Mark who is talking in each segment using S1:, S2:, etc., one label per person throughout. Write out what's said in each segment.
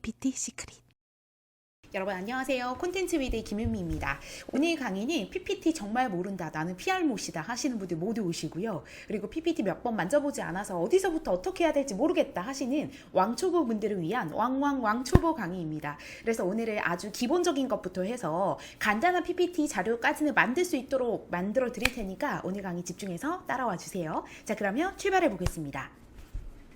S1: PPT 시크릿.
S2: 여러분 안녕하세요. 콘텐츠 위드의 김윤미입니다. 오늘 강의는 PPT 정말 모른다, 나는 PR못이다 하시는 분들 모두 오시고요. 그리고 PPT 몇 번 만져보지 않아서 어디서부터 어떻게 해야 될지 모르겠다 하시는 왕초보 분들을 위한 왕초보 강의입니다. 그래서 오늘은 아주 기본적인 것부터 해서 간단한 PPT 자료까지는 만들 수 있도록 만들어 드릴 테니까 오늘 강의 집중해서 따라와 주세요. 자, 그러면 출발해 보겠습니다.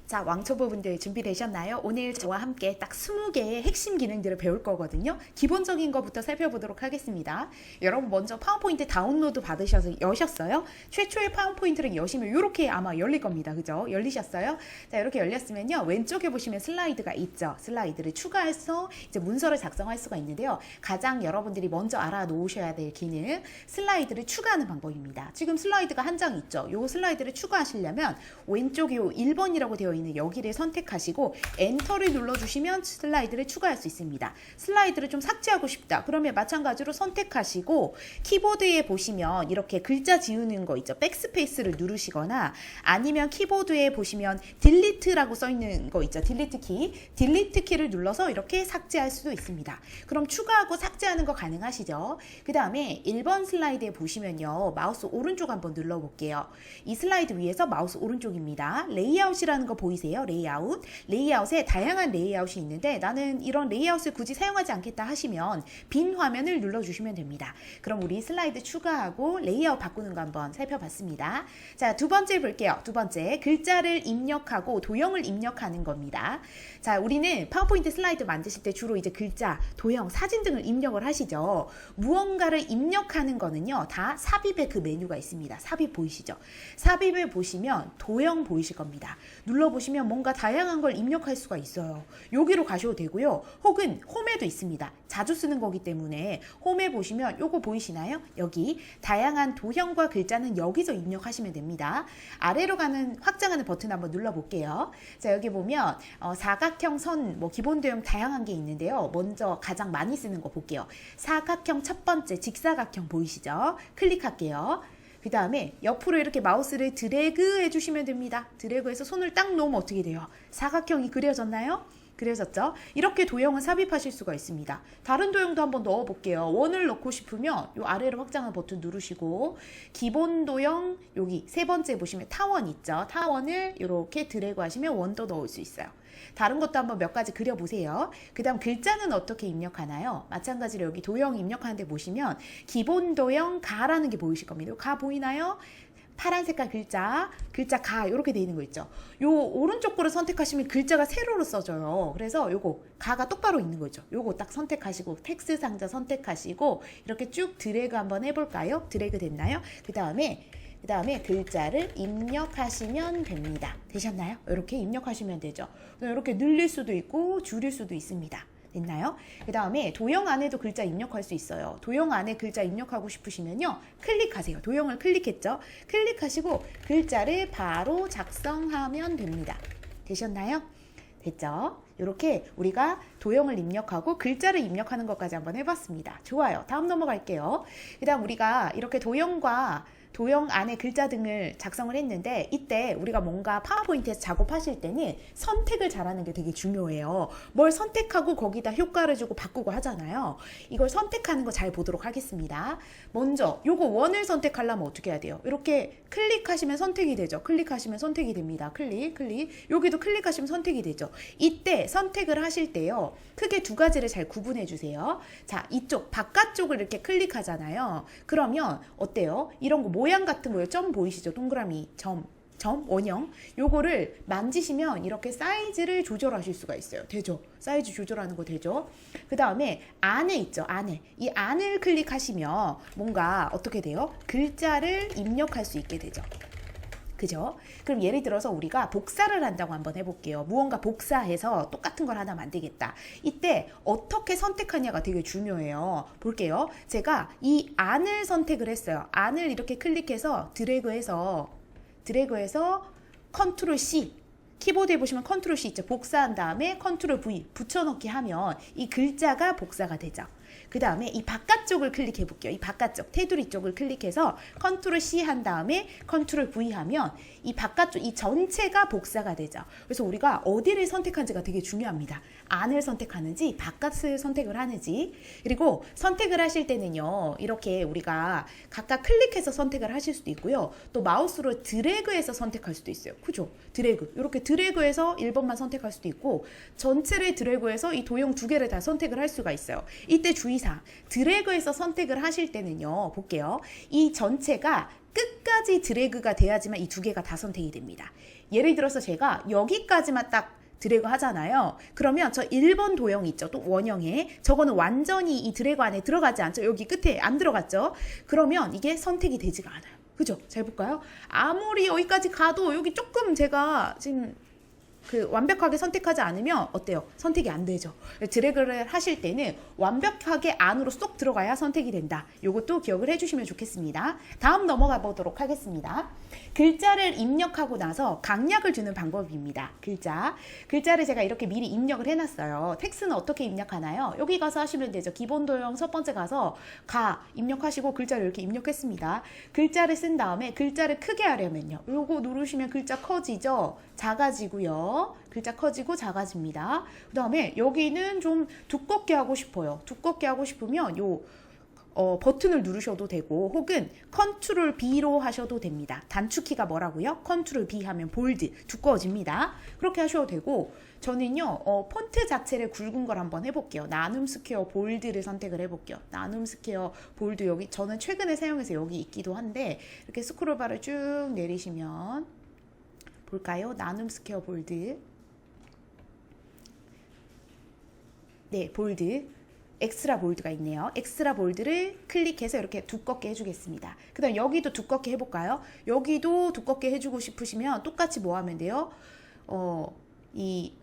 S2: 자, 왕초보분들 준비되셨나요? 오늘 저와 함께 딱 20개의 핵심 기능들을 배울 거거든요. 기본적인 것부터 살펴보도록 하겠습니다. 여러분 먼저 파워포인트 다운로드 받으셔서 여셨어요? 최초의 파워포인트를 여시면 이렇게 아마 열릴 겁니다. 그죠? 열리셨어요? 자, 이렇게 열렸으면요. 왼쪽에 보시면 슬라이드가 있죠. 슬라이드를 추가해서 이제 문서를 작성할 수가 있는데요. 가장 여러분들이 먼저 알아놓으셔야 될 기능, 슬라이드를 추가하는 방법입니다. 지금 슬라이드가 한 장 있죠. 요 슬라이드를 추가하시려면 왼쪽에 요 1번이라고 되어 있는 여기를 선택하시고 엔터를 눌러주시면 슬라이드를 추가할 수 있습니다. 슬라이드를 좀 삭제하고 싶다. 그러면 마찬가지로 선택하시고 키보드에 보시면 이렇게 글자 지우는 거 있죠. 백스페이스를 누르시거나 아니면 키보드에 보시면 딜리트라고 써 있는 거 있죠. 딜리트 키를 눌러서 이렇게 삭제할 수도 있습니다. 그럼 추가하고 삭제하는 거 가능하시죠? 그 다음에 1번 슬라이드에 보시면요. 마우스 오른쪽 한번 눌러볼게요. 이 슬라이드 위에서 마우스 오른쪽입니다. 레이아웃이라는 거 보이세요? 레이아웃에 다양한 레이아웃이 있는데 나는 이런 레이아웃을 굳이 사용하지 않겠다 하시면 빈 화면을 눌러주시면 됩니다. 그럼 우리 슬라이드 추가하고 레이아웃 바꾸는 거 한번 살펴봤습니다. 자, 두 번째 볼게요. 두 번째, 글자를 입력하고 도형을 입력하는 겁니다. 자, 우리는 파워포인트 슬라이드 만드실 때 주로 이제 글자, 도형, 사진 등을 입력을 하시죠. 무언가를 입력하는 거는요, 다 삽입의 그 메뉴가 있습니다. 삽입 보이시죠? 삽입을 보시면 도형 보이실 겁니다. 눌러보시면 뭔가 다양한 걸 입력할 수가 있어요. 여기로 가셔도 되고요. 혹은 홈에도 있습니다. 자주 쓰는 거기 때문에 홈에 보시면 요거 보이시나요? 여기 다양한 도형과 글자는 여기서 입력하시면 됩니다. 아래로 가는 확장하는 버튼 한번 눌러볼게요. 자, 여기 보면 사각형 선, 뭐 기본 도형 다양한 게 있는데요. 먼저 가장 많이 쓰는 거 볼게요. 사각형 첫 번째 직사각형 보이시죠? 클릭할게요. 그 다음에 옆으로 이렇게 마우스를 드래그 해주시면 됩니다. 드래그해서 손을 딱 놓으면 어떻게 돼요? 사각형이 그려졌나요? 그려졌죠? 이렇게 도형을 삽입하실 수가 있습니다. 다른 도형도 한번 넣어볼게요. 원을 넣고 싶으면 이 아래로 확장한 버튼 누르시고 기본 도형 여기 세 번째 보시면 타원 있죠? 타원을 이렇게 드래그 하시면 원도 넣을 수 있어요. 다른 것도 한번 몇 가지 그려보세요. 그 다음 글자는 어떻게 입력하나요? 마찬가지로 여기 도형 입력하는데 보시면 기본 도형 가라는 게 보이실 겁니다. 가 보이나요? 파란 색깔 글자 가 이렇게 돼 있는 거 있죠. 요 오른쪽 거를 선택하시면 글자가 세로로 써져요. 그래서 요거 가가 똑바로 있는 거죠. 요거 딱 선택하시고 텍스트 상자 선택하시고 이렇게 쭉 드래그 한번 해볼까요? 드래그 됐나요? 그 다음에 글자를 입력하시면 됩니다. 되셨나요? 이렇게 입력하시면 되죠. 이렇게 늘릴 수도 있고 줄일 수도 있습니다. 됐나요? 그 다음에 도형 안에도 글자 입력할 수 있어요. 도형 안에 글자 입력하고 싶으시면요. 클릭하세요. 도형을 클릭했죠? 클릭하시고 글자를 바로 작성하면 됩니다. 되셨나요? 됐죠? 이렇게 우리가 도형을 입력하고 글자를 입력하는 것까지 한번 해봤습니다. 좋아요. 다음 넘어갈게요. 그 다음 우리가 이렇게 도형 안에 글자 등을 작성을 했는데 이때 우리가 뭔가 파워포인트에서 작업하실 때는 선택을 잘하는 게 되게 중요해요. 뭘 선택하고 거기다 효과를 주고 바꾸고 하잖아요. 이걸 선택하는 거 잘 보도록 하겠습니다. 먼저 요거 원을 선택하려면 어떻게 해야 돼요? 이렇게 클릭하시면 선택이 되죠. 클릭하시면 선택이 됩니다. 클릭. 여기도 클릭하시면 선택이 되죠. 이때 선택을 하실 때요. 크게 두 가지를 잘 구분해 주세요. 자, 이쪽 바깥쪽을 이렇게 클릭하잖아요. 그러면 어때요? 이런 거 모양 같은 거요. 점 보이시죠? 동그라미, 점, 원형. 요거를 만지시면 이렇게 사이즈를 조절하실 수가 있어요. 되죠? 사이즈 조절하는 거 되죠? 그 다음에 안에 있죠? 안에. 이 안을 클릭하시면 뭔가 어떻게 돼요? 글자를 입력할 수 있게 되죠. 그죠? 그럼 예를 들어서 우리가 복사를 한다고 한번 해볼게요. 무언가 복사해서 똑같은 걸 하나 만들겠다. 이때 어떻게 선택하냐가 되게 중요해요. 볼게요. 제가 이 안을 선택을 했어요. 안을 이렇게 클릭해서 드래그해서 컨트롤 C, 키보드에 보시면 컨트롤 C 있죠. 복사한 다음에 컨트롤 V 붙여넣기 하면 이 글자가 복사가 되죠. 그 다음에 이 바깥쪽을 클릭해 볼게요. 이 바깥쪽 테두리 쪽을 클릭해서 컨트롤 C 한 다음에 컨트롤 V 하면 이 바깥쪽 이 전체가 복사가 되죠. 그래서 우리가 어디를 선택한지가 되게 중요합니다. 안을 선택하는지 바깥을 선택을 하는지. 그리고 선택을 하실 때는요, 이렇게 우리가 각각 클릭해서 선택을 하실 수도 있고요, 또 마우스로 드래그해서 선택할 수도 있어요. 그죠? 드래그, 이렇게 드래그해서 1번만 선택할 수도 있고, 전체를 드래그해서 이 도형 두 개를 다 선택을 할 수가 있어요. 이때 주의사항, 드래그해서 선택을 하실 때는요, 볼게요, 이 전체가 끝까지 드래그가 돼야지만 이 두 개가 다 선택이 됩니다. 예를 들어서 제가 여기까지만 딱 드래그 하잖아요. 그러면 저 1번 도형 있죠, 또 원형에, 저거는 완전히 이 드래그 안에 들어가지 않죠. 여기 끝에 안 들어갔죠. 그러면 이게 선택이 되지가 않아요. 그죠? 잘 볼까요? 아무리 여기까지 가도 여기 조금 제가 지금 완벽하게 선택하지 않으면 어때요? 선택이 안 되죠. 드래그를 하실 때는 완벽하게 안으로 쏙 들어가야 선택이 된다. 요것도 기억을 해주시면 좋겠습니다. 다음 넘어가 보도록 하겠습니다. 글자를 입력하고 나서 강약을 주는 방법입니다. 글자를 제가 이렇게 미리 입력을 해놨어요. 텍스트는 어떻게 입력하나요? 여기 가서 하시면 되죠. 기본 도형 첫 번째 가서 입력하시고 글자를 이렇게 입력했습니다. 글자를 쓴 다음에 글자를 크게 하려면요, 요거 누르시면 글자 커지죠? 작아지고요. 글자 커지고 작아집니다. 그 다음에 여기는 좀 두껍게 하고 싶어요. 두껍게 하고 싶으면 버튼을 누르셔도 되고, 혹은 컨트롤 B로 하셔도 됩니다. 단축키가 뭐라고요? 컨트롤 B 하면 볼드, 두꺼워집니다. 그렇게 하셔도 되고, 저는요, 폰트 자체를 굵은 걸 한번 해볼게요. 나눔 스퀘어 볼드를 선택을 해볼게요. 나눔 스퀘어 볼드, 여기 저는 최근에 사용해서 여기 있기도 한데, 이렇게 스크롤바를 쭉 내리시면 볼까요? 나눔 스퀘어 볼드. 네, 볼드. 엑스트라 볼드가 있네요. 엑스트라 볼드를 클릭해서 이렇게 두껍게 해주겠습니다. 그 다음 여기도 두껍게 해볼까요? 여기도 두껍게 해주고 싶으시면 똑같이 뭐 하면 돼요? 이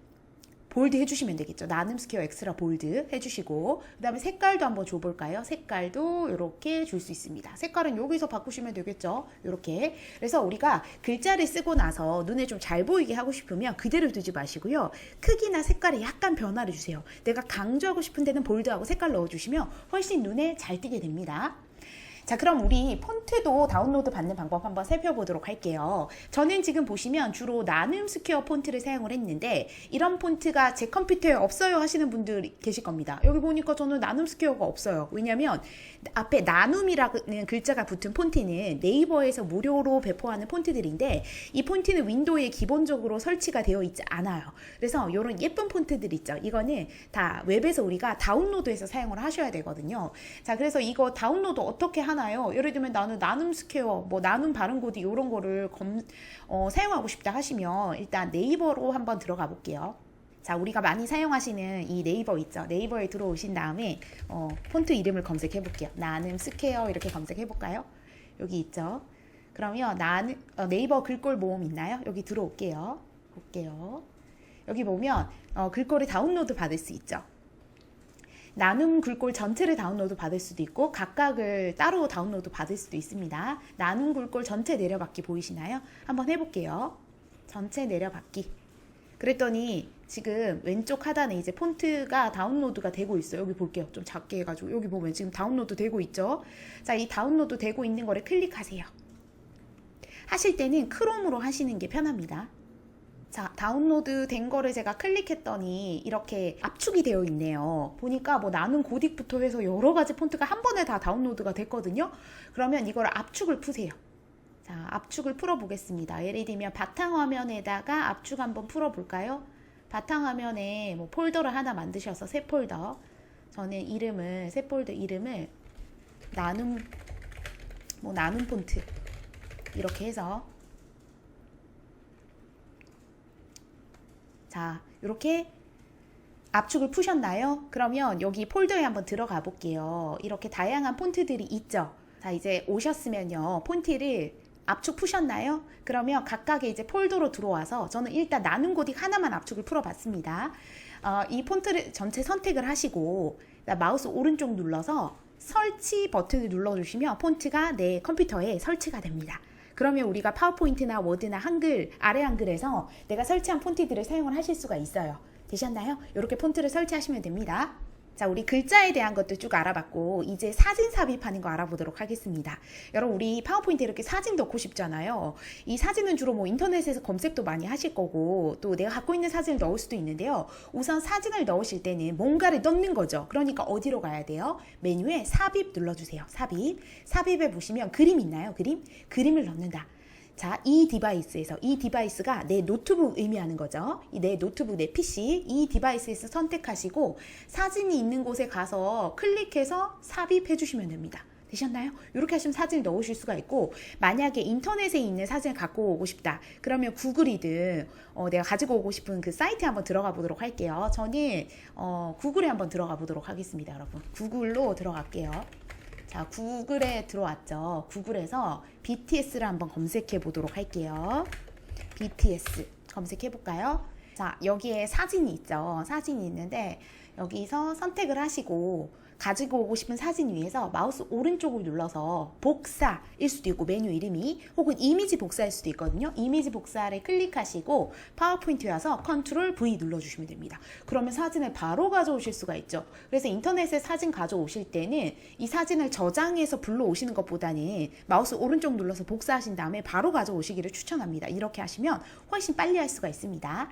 S2: 볼드 해주시면 되겠죠. 나눔 스퀘어 엑스트라 볼드 해주시고, 그 다음에 색깔도 한번 줘볼까요? 색깔도 이렇게 줄 수 있습니다. 색깔은 여기서 바꾸시면 되겠죠. 이렇게. 그래서 우리가 글자를 쓰고 나서 눈에 좀 잘 보이게 하고 싶으면 그대로 두지 마시고요, 크기나 색깔에 약간 변화를 주세요. 내가 강조하고 싶은 데는 볼드하고 색깔 넣어주시면 훨씬 눈에 잘 띄게 됩니다. 자, 그럼 우리 폰트도 다운로드 받는 방법 한번 살펴보도록 할게요. 저는 지금 보시면 주로 나눔 스퀘어 폰트를 사용을 했는데, 이런 폰트가 제 컴퓨터에 없어요 하시는 분들이 계실 겁니다. 여기 보니까 저는 나눔 스퀘어가 없어요. 왜냐면 앞에 나눔이라는 글자가 붙은 폰트는 네이버에서 무료로 배포하는 폰트들인데, 이 폰트는 윈도우에 기본적으로 설치가 되어 있지 않아요. 그래서 이런 예쁜 폰트들 있죠, 이거는 다 웹에서 우리가 다운로드해서 사용을 하셔야 되거든요. 자, 그래서 이거 다운로드 어떻게 하나요? 예를 들면 나는 나눔 스퀘어, 나눔 발음 코드 이런 거를 사용하고 싶다 하시면 일단 네이버로 한번 들어가 볼게요. 자, 우리가 많이 사용하시는 이 네이버 있죠? 네이버에 들어오신 다음에 폰트 이름을 검색해 볼게요. 나눔 스퀘어 이렇게 검색해 볼까요? 여기 있죠? 그러면 네이버 글꼴 모음 있나요? 여기 들어올게요. 볼게요. 여기 보면 글꼴을 다운로드 받을 수 있죠? 나눔 글꼴 전체를 다운로드 받을 수도 있고, 각각을 따로 다운로드 받을 수도 있습니다. 나눔 글꼴 전체 내려받기 보이시나요? 한번 해볼게요. 전체 내려받기. 그랬더니 지금 왼쪽 하단에 이제 폰트가 다운로드가 되고 있어요. 여기 볼게요. 좀 작게 해가지고 여기 보면 지금 다운로드 되고 있죠. 자, 이 다운로드 되고 있는 거를 클릭하세요. 하실 때는 크롬으로 하시는 게 편합니다. 자, 다운로드 된 거를 제가 클릭했더니 이렇게 압축이 되어 있네요. 보니까 나눔 고딕부터 해서 여러 가지 폰트가 한 번에 다 다운로드가 됐거든요. 그러면 이걸 압축을 푸세요. 자, 압축을 풀어 보겠습니다. 예를 들면 바탕화면에다가 압축 한번 풀어 볼까요? 바탕화면에 폴더를 하나 만드셔서 새 폴더, 저는 새 폴더 이름을 나눔 폰트 이렇게 해서, 자, 이렇게 압축을 푸셨나요? 그러면 여기 폴더에 한번 들어가 볼게요. 이렇게 다양한 폰트들이 있죠. 자, 이제 오셨으면요, 폰트를 압축 푸셨나요? 그러면 각각의 이제 폴더로 들어와서, 저는 일단 나눔 고딕 하나만 압축을 풀어봤습니다. 이 폰트를 전체 선택을 하시고 마우스 오른쪽 눌러서 설치 버튼을 눌러주시면 폰트가 내 컴퓨터에 설치가 됩니다. 그러면 우리가 파워포인트나 워드나 한글, 아래 한글에서 내가 설치한 폰트들을 사용을 하실 수가 있어요. 되셨나요? 이렇게 폰트를 설치하시면 됩니다. 자, 우리 글자에 대한 것도 쭉 알아봤고 이제 사진 삽입하는 거 알아보도록 하겠습니다. 여러분 우리 파워포인트에 이렇게 사진 넣고 싶잖아요. 이 사진은 주로 뭐 인터넷에서 검색도 많이 하실 거고 또 내가 갖고 있는 사진을 넣을 수도 있는데요. 우선 사진을 넣으실 때는 뭔가를 넣는 거죠. 그러니까 어디로 가야 돼요? 메뉴에 삽입 눌러주세요. 삽입. 삽입에 보시면 그림 있나요? 그림을 넣는다. 자, 이 디바이스에서, 이 디바이스가 내 노트북 의미하는 거죠. 내 노트북, 내 PC, 이 디바이스에서 선택하시고 사진이 있는 곳에 가서 클릭해서 삽입해 주시면 됩니다. 되셨나요? 이렇게 하시면 사진을 넣으실 수가 있고, 만약에 인터넷에 있는 사진을 갖고 오고 싶다. 그러면 구글이든 내가 가지고 오고 싶은 그 사이트에 한번 들어가 보도록 할게요. 저는 구글에 한번 들어가 보도록 하겠습니다, 여러분. 구글로 들어갈게요. 자, 구글에 들어왔죠. 구글에서 BTS를 한번 검색해 보도록 할게요. BTS 검색해 볼까요? 자, 여기에 사진이 있죠. 사진이 있는데 여기서 선택을 하시고 가지고 오고 싶은 사진 위에서 마우스 오른쪽을 눌러서 복사일 수도 있고 메뉴 이름이 혹은 이미지 복사일 수도 있거든요. 이미지 복사를 클릭하시고 파워포인트에 와서 컨트롤 V 눌러주시면 됩니다. 그러면 사진을 바로 가져오실 수가 있죠. 그래서 인터넷에 사진 가져오실 때는 이 사진을 저장해서 불러오시는 것보다는 마우스 오른쪽 눌러서 복사하신 다음에 바로 가져오시기를 추천합니다. 이렇게 하시면 훨씬 빨리 할 수가 있습니다.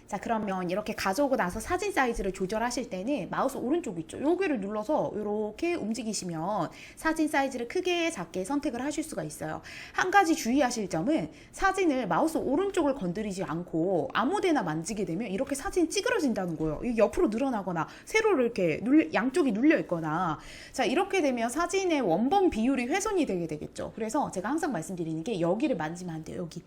S2: 자, 그러면 이렇게 가져오고 나서 사진 사이즈를 조절하실 때는 마우스 오른쪽 있죠. 여기를 눌러서 이렇게 움직이시면 사진 사이즈를 크게 작게 선택을 하실 수가 있어요. 한 가지 주의하실 점은 사진을 마우스 오른쪽을 건드리지 않고 아무데나 만지게 되면 이렇게 사진이 찌그러진다는 거예요. 옆으로 늘어나거나 세로로 이렇게 양쪽이 눌려 있거나, 자, 이렇게 되면 사진의 원본 비율이 훼손이 되게 되겠죠. 그래서 제가 항상 말씀드리는 게 여기를 만지면 안 돼요. 여기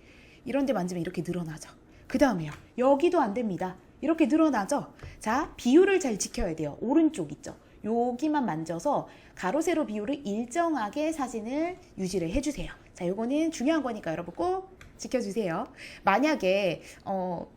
S2: 이런 데 만지면 이렇게 늘어나죠. 그 다음에요. 여기도 안 됩니다. 이렇게 늘어나죠. 자, 비율을 잘 지켜야 돼요. 오른쪽 있죠. 여기만 만져서 가로 세로 비율을 일정하게 사진을 유지를 해주세요. 자, 요거는 중요한 거니까 여러분 꼭 지켜주세요. 만약에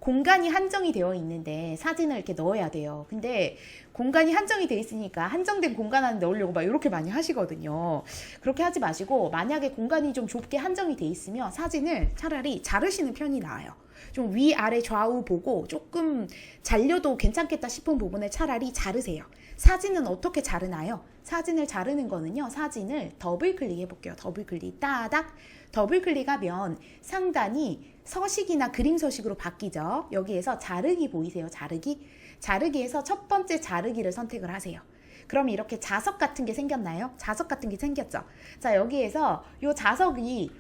S2: 공간이 한정이 되어 있는데 사진을 이렇게 넣어야 돼요. 근데 공간이 한정이 되어 있으니까 한정된 공간 안에 넣으려고 막 이렇게 많이 하시거든요. 그렇게 하지 마시고 만약에 공간이 좀 좁게 한정이 되어 있으면 사진을 차라리 자르시는 편이 나아요. 좀 위아래 좌우 보고 조금 잘려도 괜찮겠다 싶은 부분을 차라리 자르세요. 사진은 어떻게 자르나요? 사진을 자르는 거는요. 사진을 더블 클릭해 볼게요. 더블 클릭 따닥. 더블 클릭하면 상단이 서식이나 그림 서식으로 바뀌죠. 여기에서 자르기 보이세요? 자르기에서 첫 번째 자르기를 선택을 하세요. 그럼 이렇게 자석 같은 게 생겼나요? 자석 같은 게 생겼죠. 자, 여기에서 이 자석이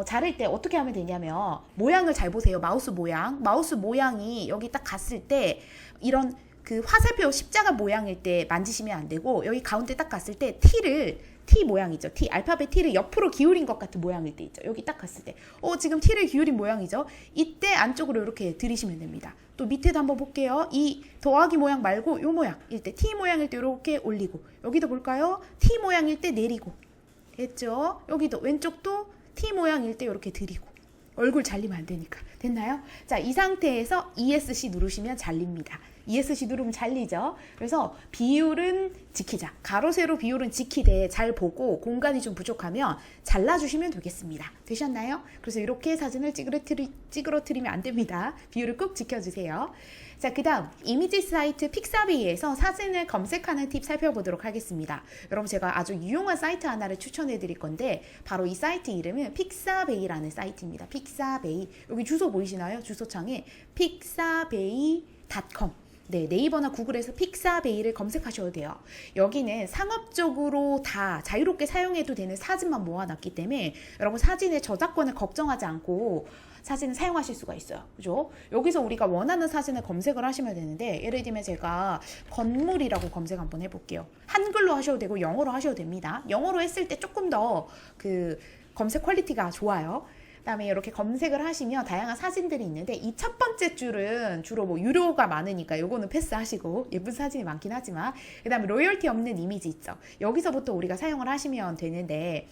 S2: 자를 때 어떻게 하면 되냐면 모양을 잘 보세요. 마우스 모양이 여기 딱 갔을 때 이런 그 화살표 십자가 모양일 때 만지시면 안 되고, 여기 가운데 딱 갔을 때 T 모양이죠. 알파벳 T를 옆으로 기울인 것 같은 모양일 때 있죠. 여기 딱 갔을 때 지금 T를 기울인 모양이죠. 이때 안쪽으로 이렇게 들이시면 됩니다. 또 밑에도 한번 볼게요. 이 더하기 모양 말고 요 모양일 때, T 모양일 때 이렇게 올리고, 여기도 볼까요? T 모양일 때 내리고, 됐죠? 여기도 왼쪽도 T 모양일 때 이렇게 들이고, 얼굴 잘리면 안 되니까. 됐나요? 자, 이 상태에서 ESC 누르시면 잘립니다. ESC 누르면 잘리죠. 그래서 비율은 지키자. 가로 세로 비율은 지키되 잘 보고 공간이 좀 부족하면 잘라주시면 되겠습니다. 되셨나요? 그래서 이렇게 사진을 찌그러뜨리면 안 됩니다. 비율을 꼭 지켜주세요. 자, 그 다음 이미지 사이트 픽사베이에서 사진을 검색하는 팁 살펴보도록 하겠습니다. 여러분 제가 아주 유용한 사이트 하나를 추천해 드릴 건데 바로 이 사이트 이름은 픽사베이라는 사이트입니다. 픽사베이. 여기 주소 보이시나요? 주소창에 픽사베이.com. 네, 네이버나 구글에서 픽사베이를 검색하셔도 돼요. 여기는 상업적으로 다 자유롭게 사용해도 되는 사진만 모아놨기 때문에 여러분 사진의 저작권을 걱정하지 않고 사진을 사용하실 수가 있어요. 그죠? 여기서 우리가 원하는 사진을 검색을 하시면 되는데, 예를 들면 제가 건물이라고 검색 한번 해볼게요. 한글로 하셔도 되고 영어로 하셔도 됩니다. 영어로 했을 때 조금 더 그 검색 퀄리티가 좋아요. 그다음에 이렇게 검색을 하시면 다양한 사진들이 있는데 이 첫 번째 줄은 주로 뭐 유료가 많으니까 요거는 패스하시고, 예쁜 사진이 많긴 하지만 그다음에 로열티 없는 이미지 있죠. 여기서부터 우리가 사용을 하시면 되는데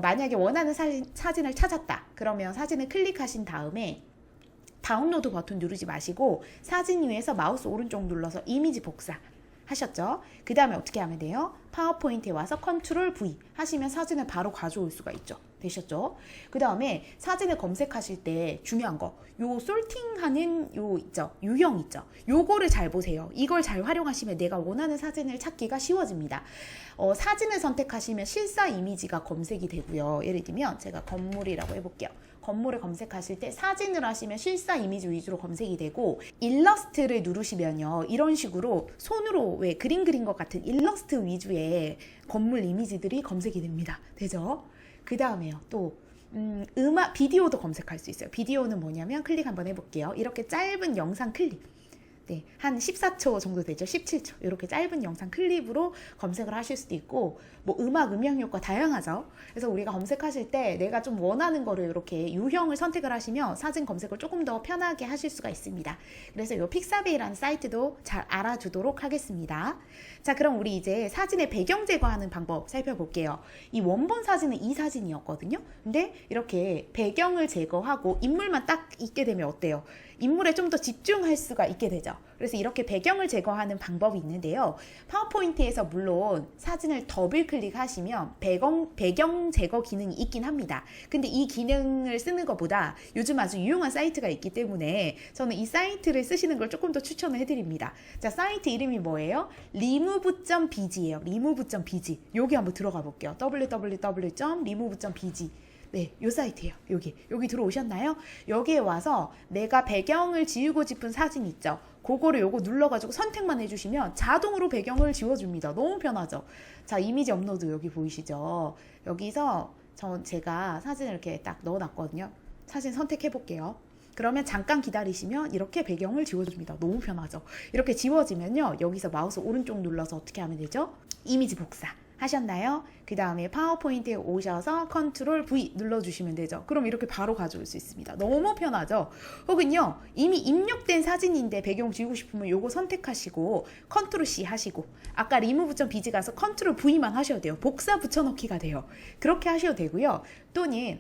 S2: 만약에 원하는 사진을 찾았다. 그러면 사진을 클릭하신 다음에 다운로드 버튼 누르지 마시고 사진 위에서 마우스 오른쪽 눌러서 이미지 복사 하셨죠? 그 다음에 어떻게 하면 돼요? 파워포인트에 와서 컨트롤 V 하시면 사진을 바로 가져올 수가 있죠. 되셨죠? 그 다음에 사진을 검색하실 때 중요한 거, 요 솔팅하는 요 있죠? 유형 있죠? 요거를 잘 보세요. 이걸 잘 활용하시면 내가 원하는 사진을 찾기가 쉬워집니다. 사진을 선택하시면 실사 이미지가 검색이 되고요. 예를 들면 제가 건물이라고 해볼게요. 건물을 검색하실 때 사진을 하시면 실사 이미지 위주로 검색이 되고, 일러스트를 누르시면요, 이런 식으로 손으로 왜 그림 그린 것 같은 일러스트 위주의 건물 이미지들이 검색이 됩니다. 되죠? 그 다음에요, 또 음악, 비디오도 검색할 수 있어요. 비디오는 뭐냐면 클릭 한번 해볼게요. 이렇게 짧은 영상 클립, 네, 한 14초 정도 되죠. 17초. 이렇게 짧은 영상 클립으로 검색을 하실 수도 있고, 뭐 음악, 음향 효과 다양하죠. 그래서 우리가 검색하실 때 내가 좀 원하는 거를 이렇게 유형을 선택을 하시면 사진 검색을 조금 더 편하게 하실 수가 있습니다. 그래서 이 픽사베이라는 사이트도 잘 알아주도록 하겠습니다. 자, 그럼 우리 이제 사진의 배경 제거하는 방법 살펴볼게요. 이 원본 사진은 이 사진이었거든요. 근데 이렇게 배경을 제거하고 인물만 딱 있게 되면 어때요? 인물에 좀 더 집중할 수가 있게 되죠. 그래서 이렇게 배경을 제거하는 방법이 있는데요. 파워포인트에서 물론 사진을 더블 클릭하시면 배경 제거 기능이 있긴 합니다. 근데 이 기능을 쓰는 것보다 요즘 아주 유용한 사이트가 있기 때문에 저는 이 사이트를 쓰시는 걸 조금 더 추천을 해드립니다. 자, 사이트 이름이 뭐예요? remove.bg예요. remove.bg. 여기 한번 들어가 볼게요. www.remove.bg. 네, 요 사이트예요. 여기 들어오셨나요? 여기에 와서 내가 배경을 지우고 싶은 사진 있죠? 그거를 요거 눌러가지고 선택만 해주시면 자동으로 배경을 지워줍니다. 너무 편하죠? 자, 이미지 업로드 여기 보이시죠? 여기서 제가 사진을 이렇게 딱 넣어놨거든요. 사진 선택해볼게요. 그러면 잠깐 기다리시면 이렇게 배경을 지워줍니다. 너무 편하죠? 이렇게 지워지면요, 여기서 마우스 오른쪽 눌러서 어떻게 하면 되죠? 이미지 복사 하셨나요? 그 다음에 파워포인트에 오셔서 컨트롤 V 눌러주시면 되죠. 그럼 이렇게 바로 가져올 수 있습니다. 너무 편하죠? 혹은요, 이미 입력된 사진인데 배경 지우고 싶으면 요거 선택하시고 컨트롤 C 하시고, 아까 remove.bg 가서 컨트롤 V만 하셔도 돼요. 복사 붙여넣기가 돼요. 그렇게 하셔도 되고요. 또는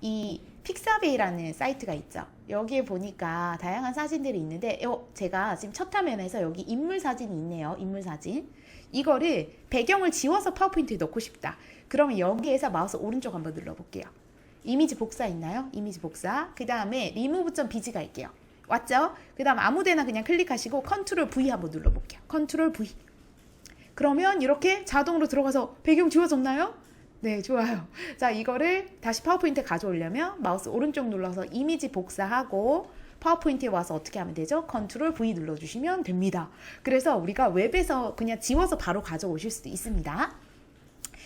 S2: 이 픽사베이라는 사이트가 있죠. 여기에 보니까 다양한 사진들이 있는데, 제가 지금 첫 화면에서 여기 인물 사진이 있네요. 인물 사진. 이거를 배경을 지워서 파워포인트에 넣고 싶다. 그러면 여기에서 마우스 오른쪽 한번 눌러볼게요. 이미지 복사 있나요? 이미지 복사. 그 다음에 remove.bg 갈게요. 왔죠? 그 다음 아무데나 그냥 클릭하시고 컨트롤 V 한번 눌러볼게요. 컨트롤 V. 그러면 이렇게 자동으로 들어가서 배경 지워졌나요? 네, 좋아요. 자, 이거를 다시 파워포인트에 가져오려면 마우스 오른쪽 눌러서 이미지 복사하고 파워포인트에 와서 어떻게 하면 되죠? 컨트롤 V 눌러주시면 됩니다. 그래서 우리가 웹에서 그냥 지워서 바로 가져오실 수도 있습니다.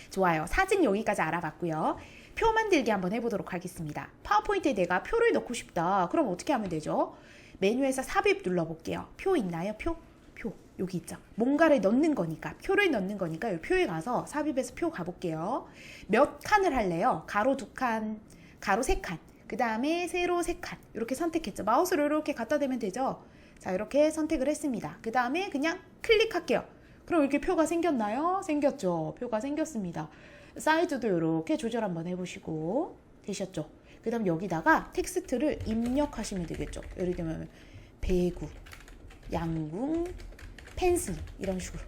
S2: 좋아요. 사진 여기까지 알아봤고요. 표 만들기 한번 해보도록 하겠습니다. 파워포인트에 내가 표를 넣고 싶다. 그럼 어떻게 하면 되죠? 메뉴에서 삽입 눌러볼게요. 표 있나요? 표 여기 있죠. 뭔가를 넣는 거니까, 표를 넣는 거니까 이 표에 가서 삽입해서 표 가볼게요. 몇 칸을 할래요? 가로 2칸, 가로 3칸, 그 다음에 세로 3칸 이렇게 선택했죠. 마우스를 이렇게 갖다 대면 되죠. 자, 이렇게 선택을 했습니다. 그 다음에 그냥 클릭할게요. 그럼 이렇게 표가 생겼나요? 생겼죠. 표가 생겼습니다. 사이즈도 이렇게 조절 한번 해보시고 되셨죠. 그 다음 여기다가 텍스트를 입력하시면 되겠죠. 예를 들면 배구, 양궁, 펜스 이런 식으로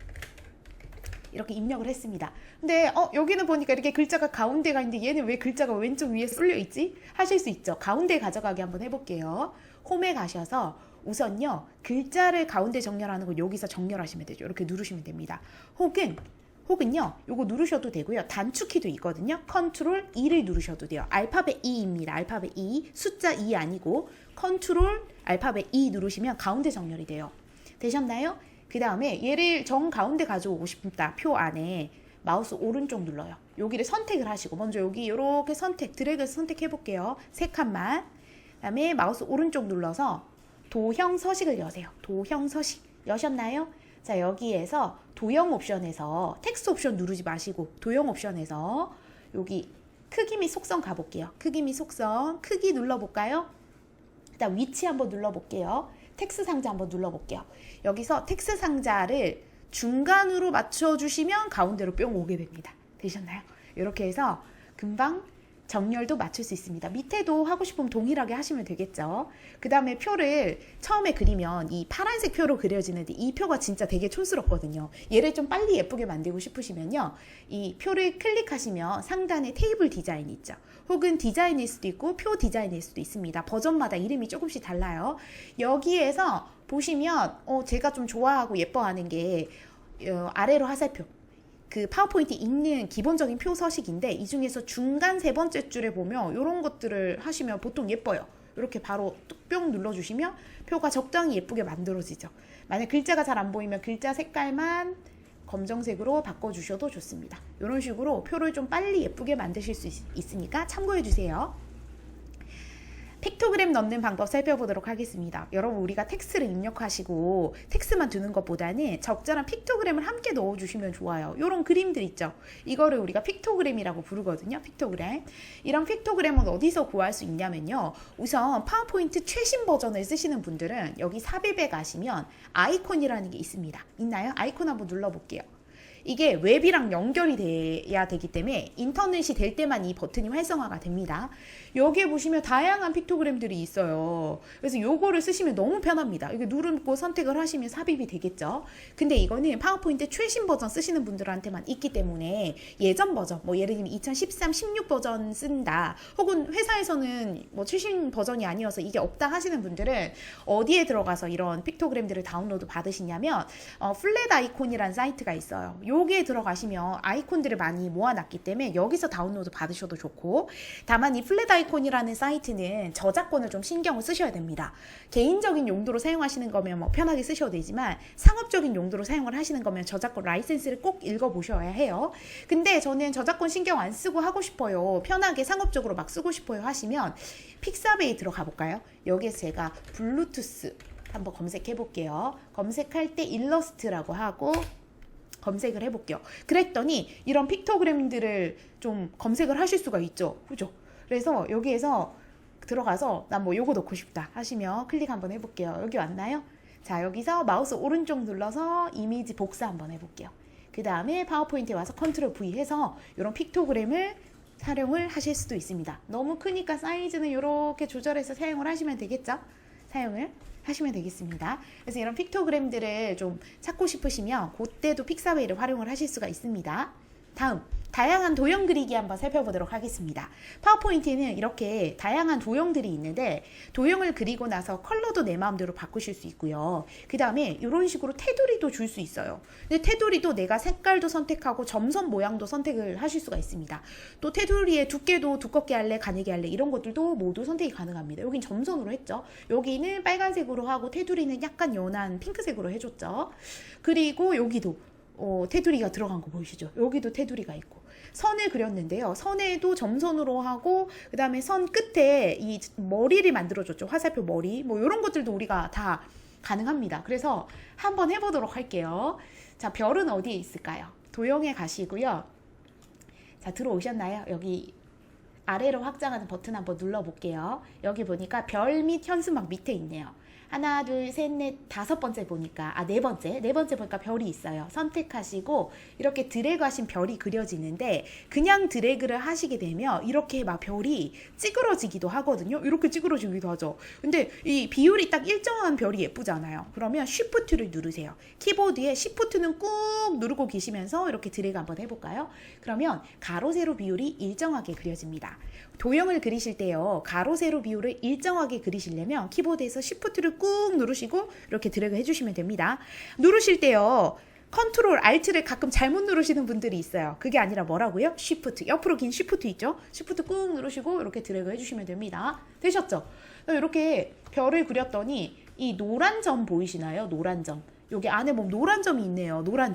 S2: 이렇게 입력을 했습니다. 근데 여기는 보니까 이렇게 글자가 가운데가 있는데 얘는 왜 글자가 왼쪽 위에 쏠려 있지? 하실 수 있죠. 가운데 가져가게 한번 해볼게요. 홈에 가셔서 우선요, 글자를 가운데 정렬하는 거 여기서 정렬하시면 되죠. 이렇게 누르시면 됩니다. 혹은요, 요거 누르셔도 되고요. 단축키도 있거든요. 컨트롤 E를 누르셔도 돼요. 알파벳 E입니다. 알파벳 E. 숫자 2 아니고 컨트롤 알파벳 E 누르시면 가운데 정렬이 돼요. 되셨나요? 그 다음에 얘를 정 가운데 가져오고 싶다. 표 안에 마우스 오른쪽 눌러요. 여기를 선택을 하시고 먼저 여기 이렇게 드래그해서 선택해 볼게요. 3칸만. 그 다음에 마우스 오른쪽 눌러서 도형 서식을 여세요. 도형 서식 여셨나요? 자, 여기에서 도형 옵션에서 텍스트 옵션 누르지 마시고 도형 옵션에서 여기 크기 및 속성 가볼게요. 크기 및 속성 크기 눌러볼까요? 일단 위치 한번 눌러볼게요. 텍스트 상자 한번 눌러볼게요. 여기서 텍스트 상자를 중간으로 맞춰주시면 가운데로 뿅 오게 됩니다. 되셨나요? 이렇게 해서 금방 정렬도 맞출 수 있습니다. 밑에도 하고 싶으면 동일하게 하시면 되겠죠. 그 다음에 표를 처음에 그리면 이 파란색 표로 그려지는데 이 표가 진짜 되게 촌스럽거든요. 얘를 좀 빨리 예쁘게 만들고 싶으시면요. 이 표를 클릭하시면 상단에 테이블 디자인 있죠. 혹은 디자인일 수도 있고 표 디자인일 수도 있습니다. 버전마다 이름이 조금씩 달라요. 여기에서 보시면 제가 좀 좋아하고 예뻐하는 게 아래로 화살표. 그 파워포인트 있는 기본적인 표 서식인데 이 중에서 중간 세 번째 줄에 보면 이런 것들을 하시면 보통 예뻐요. 이렇게 바로 뿅 눌러주시면 표가 적당히 예쁘게 만들어지죠. 만약 글자가 잘 안 보이면 글자 색깔만 검정색으로 바꿔주셔도 좋습니다. 이런 식으로 표를 좀 빨리 예쁘게 만드실 수 있으니까 참고해주세요. 픽토그램 넣는 방법 살펴보도록 하겠습니다. 여러분 우리가 텍스트를 입력하시고 텍스트만 두는 것보다는 적절한 픽토그램을 함께 넣어주시면 좋아요. 이런 그림들 있죠. 이거를 우리가 픽토그램이라고 부르거든요. 픽토그램. 이런 픽토그램은 어디서 구할 수 있냐면요. 우선 파워포인트 최신 버전을 쓰시는 분들은 여기 삽입에 가시면 아이콘이라는 게 있습니다. 있나요? 아이콘 한번 눌러볼게요. 이게 웹이랑 연결이 돼야 되기 때문에 인터넷이 될 때만 이 버튼이 활성화가 됩니다. 여기에 보시면 다양한 픽토그램들이 있어요. 그래서 요거를 쓰시면 너무 편합니다. 이게 누르고 선택을 하시면 삽입이 되겠죠. 근데 이거는 파워포인트 최신 버전 쓰시는 분들한테만 있기 때문에 예전 버전, 뭐 예를 들면 2013, 16 버전 쓴다. 혹은 회사에서는 뭐 최신 버전이 아니어서 이게 없다 하시는 분들은 어디에 들어가서 이런 픽토그램들을 다운로드 받으시냐면 플랫 아이콘이라는 사이트가 있어요. 여기에 들어가시면 아이콘들을 많이 모아놨기 때문에 여기서 다운로드 받으셔도 좋고, 다만 이 플랫 아이콘이라는 사이트는 저작권을 좀 신경을 쓰셔야 됩니다. 개인적인 용도로 사용하시는 거면 뭐 편하게 쓰셔도 되지만 상업적인 용도로 사용을 하시는 거면 저작권 라이센스를 꼭 읽어보셔야 해요. 근데 저는 저작권 신경 안 쓰고 하고 싶어요, 편하게 상업적으로 막 쓰고 싶어요 하시면 픽사베이 들어가 볼까요? 여기에서 제가 블루투스 한번 검색해 볼게요. 검색할 때 일러스트라고 하고 검색을 해볼게요. 그랬더니 이런 픽토그램들을 좀 검색을 하실 수가 있죠. 그죠? 그래서 여기에서 들어가서 난 뭐 요거 넣고 싶다 하시면 클릭 한번 해볼게요. 여기 왔나요? 자, 여기서 마우스 오른쪽 눌러서 이미지 복사 한번 해볼게요. 그 다음에 파워포인트에 와서 컨트롤 V 해서 이런 픽토그램을 사용을 하실 수도 있습니다. 너무 크니까 사이즈는 이렇게 조절해서 사용을 하시면 되겠죠? 사용을 하시면 되겠습니다. 그래서 이런 픽토그램들을 좀 찾고 싶으시면 그때도 픽사웨이를 활용을 하실 수가 있습니다. 다음, 다양한 도형 그리기 한번 살펴보도록 하겠습니다. 파워포인트에는 이렇게 다양한 도형들이 있는데 도형을 그리고 나서 컬러도 내 마음대로 바꾸실 수 있고요. 그 다음에 이런 식으로 테두리도 줄 수 있어요. 근데 테두리도 내가 색깔도 선택하고 점선 모양도 선택을 하실 수가 있습니다. 또 테두리의 두께도 두껍게 할래, 가늘게 할래 이런 것들도 모두 선택이 가능합니다. 여긴 점선으로 했죠. 여기는 빨간색으로 하고 테두리는 약간 연한 핑크색으로 해줬죠. 그리고 여기도 테두리가 들어간 거 보이시죠? 여기도 테두리가 있고 선을 그렸는데요. 선에도 점선으로 하고 그 다음에 선 끝에 이 머리를 만들어줬죠. 화살표 머리 뭐 이런 것들도 우리가 다 가능합니다. 그래서 한번 해보도록 할게요. 자, 별은 어디에 있을까요? 도형에 가시고요. 자, 들어오셨나요? 여기 아래로 확장하는 버튼 한번 눌러볼게요. 여기 보니까 별 및 현수막 밑에 있네요. 하나, 둘, 셋, 넷, 다섯 번째 보니까 네 번째 보니까 별이 있어요. 선택하시고 이렇게 드래그 하신 별이 그려지는데 그냥 드래그를 하시게 되면 이렇게 막 별이 찌그러지기도 하거든요. 이렇게 찌그러지기도 하죠. 근데 이 비율이 딱 일정한 별이 예쁘잖아요. 그러면 Shift를 누르세요. 키보드에 Shift는 꾹 누르고 계시면서 이렇게 드래그 한번 해볼까요? 그러면 가로 세로 비율이 일정하게 그려집니다. 도형을 그리실 때요, 가로 세로 비율을 일정하게 그리시려면 키보드에서 Shift를 꾹 누르시고 이렇게 드래그 해주시면 됩니다. 누르실 때요, 컨트롤 알트를 가끔 잘못 누르시는 분들이 있어요. 그게 아니라 뭐라고요? Shift, 옆으로 긴 Shift 있죠? Shift 꾹 누르시고 이렇게 드래그 해주시면 됩니다. 되셨죠? 이렇게 별을 그렸더니 이 노란 점 보이시나요? 노란 점. 여기 안에 보면 노란 점이 있네요. 노란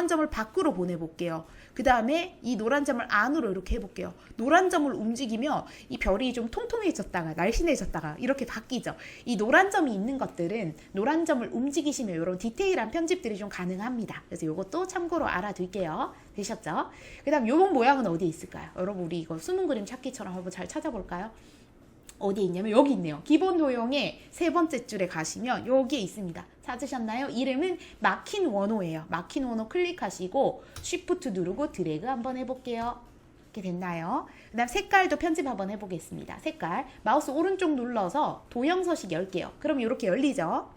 S2: 점을 밖으로 보내볼게요. 그 다음에 이 노란 점을 안으로 이렇게 해볼게요. 노란 점을 움직이면 이 별이 좀 통통해졌다가 날씬해졌다가 이렇게 바뀌죠. 이 노란 점이 있는 것들은 노란 점을 움직이시면 이런 디테일한 편집들이 좀 가능합니다. 그래서 이것도 참고로 알아둘게요. 되셨죠? 그 다음 요런 모양은 어디에 있을까요? 여러분 우리 이거 수능 그림 찾기처럼 한번 잘 찾아볼까요? 어디에 있냐면 여기 있네요. 기본 도형의 세 번째 줄에 가시면 여기에 있습니다. 찾으셨나요? 이름은 마킨 원호예요. 마킨 원호 클릭하시고 Shift 누르고 드래그 한번 해볼게요. 이렇게 됐나요? 그 다음 색깔도 편집 한번 해보겠습니다. 색깔 마우스 오른쪽 눌러서 도형서식 열게요. 그럼 이렇게 열리죠.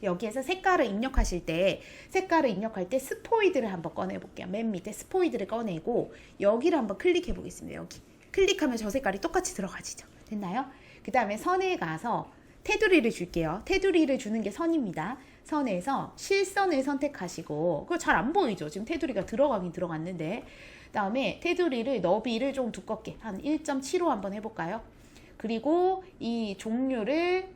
S2: 여기에서 색깔을 입력하실 때 색깔을 입력할 때 스포이드를 한번 꺼내볼게요. 맨 밑에 스포이드를 꺼내고 여기를 한번 클릭해 보겠습니다. 여기 클릭하면 저 색깔이 똑같이 들어가지죠. 됐나요? 그 다음에 선에 가서 테두리를 줄게요. 테두리를 주는 게 선입니다. 선에서 실선을 선택하시고 그거 잘 안 보이죠? 지금 테두리가 들어가긴 들어갔는데 다음에 테두리를 너비를 좀 두껍게 한 1.75 한번 해볼까요? 그리고 이 종류를